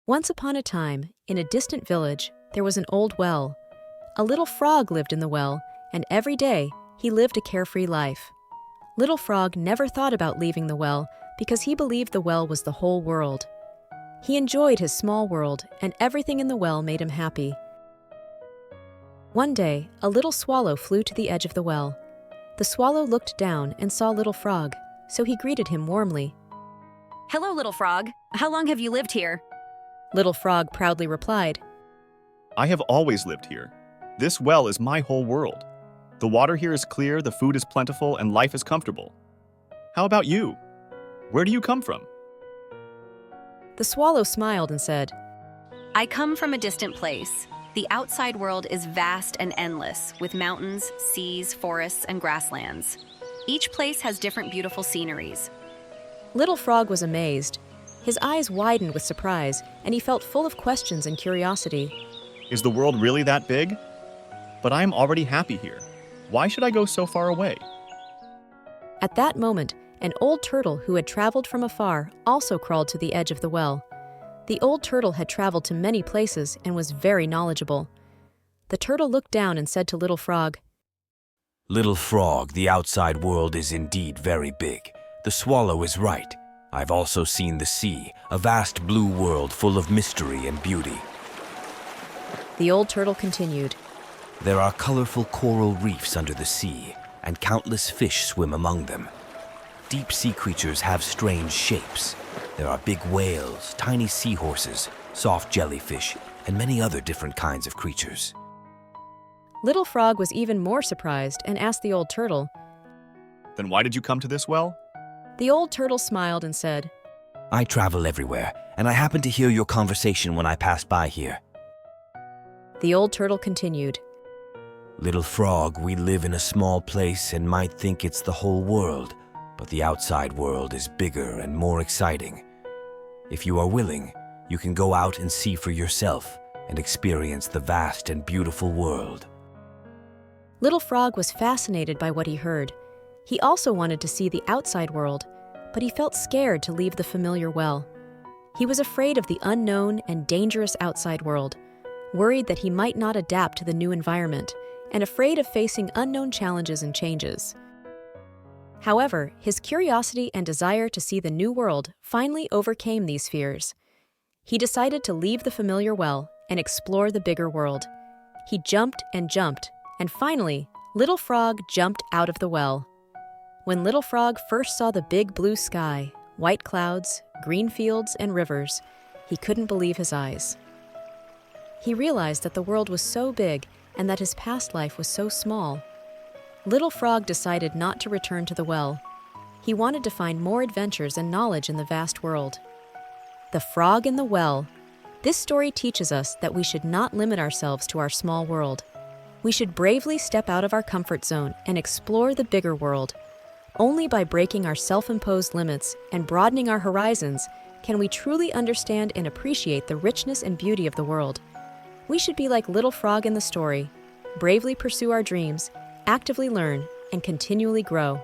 Once upon a time, in a distant village, there was an old well. A little frog lived in the well, and every day he lived a carefree life. Little Frog never thought about leaving the well because he believed the well was the whole world. He enjoyed his small world, and everything in the well made him happy. One day, a little swallow flew to the edge of the well. The swallow looked down and saw Little Frog, so he greeted him warmly. "Hello, Little Frog. How long have you lived here?" Little Frog proudly replied, I have always lived here. This well is my whole world. The water here is clear, the food is plentiful, and life is comfortable. How about you? Where do you come from? The swallow smiled and said, "I come from a distant place. The outside world is vast and endless, with mountains, seas, forests, and grasslands. Each place has different beautiful sceneries." Little Frog was amazed. His eyes widened with surprise, and he felt full of questions and curiosity. Is the world really that big? But I am already happy here. Why should I go so far away? At that moment, an old turtle who had traveled from afar also crawled to the edge of the well. The old turtle had traveled to many places and was very knowledgeable. The turtle looked down and said to Little Frog, "Little Frog, the outside world is indeed very big. The swallow is right. I've also seen the sea, a vast blue world full of mystery and beauty. The old turtle continued, There are colorful coral reefs under the sea, and countless fish swim among them. Deep sea creatures have strange shapes. There are big whales, tiny seahorses, soft jellyfish, and many other different kinds of creatures." Little Frog was even more surprised and asked the old turtle. Then why did you come to this well? The old turtle smiled and said, "I travel everywhere, and I happened to hear your conversation when I passed by here." The old turtle continued, "Little Frog, we live in a small place and might think it's the whole world, but the outside world is bigger and more exciting. If you are willing, you can go out and see for yourself and experience the vast and beautiful world." Little Frog was fascinated by what he heard. He also wanted to see the outside world, but he felt scared to leave the familiar well. He was afraid of the unknown and dangerous outside world, worried that he might not adapt to the new environment, and afraid of facing unknown challenges and changes. However, his curiosity and desire to see the new world finally overcame these fears. He decided to leave the familiar well and explore the bigger world. He jumped, and finally, Little Frog jumped out of the well. When Little Frog first saw the big blue sky, white clouds, green fields, and rivers, he couldn't believe his eyes. He realized that the world was so big and that his past life was so small. Little Frog decided not to return to the well. He wanted to find more adventures and knowledge in the vast world. The Frog in the Well. This story teaches us that we should not limit ourselves to our small world. We should bravely step out of our comfort zone and explore the bigger world. Only by breaking our self-imposed limits and broadening our horizons can we truly understand and appreciate the richness and beauty of the world. We should be like Little Frog in the story, bravely pursue our dreams, actively learn, and continually grow.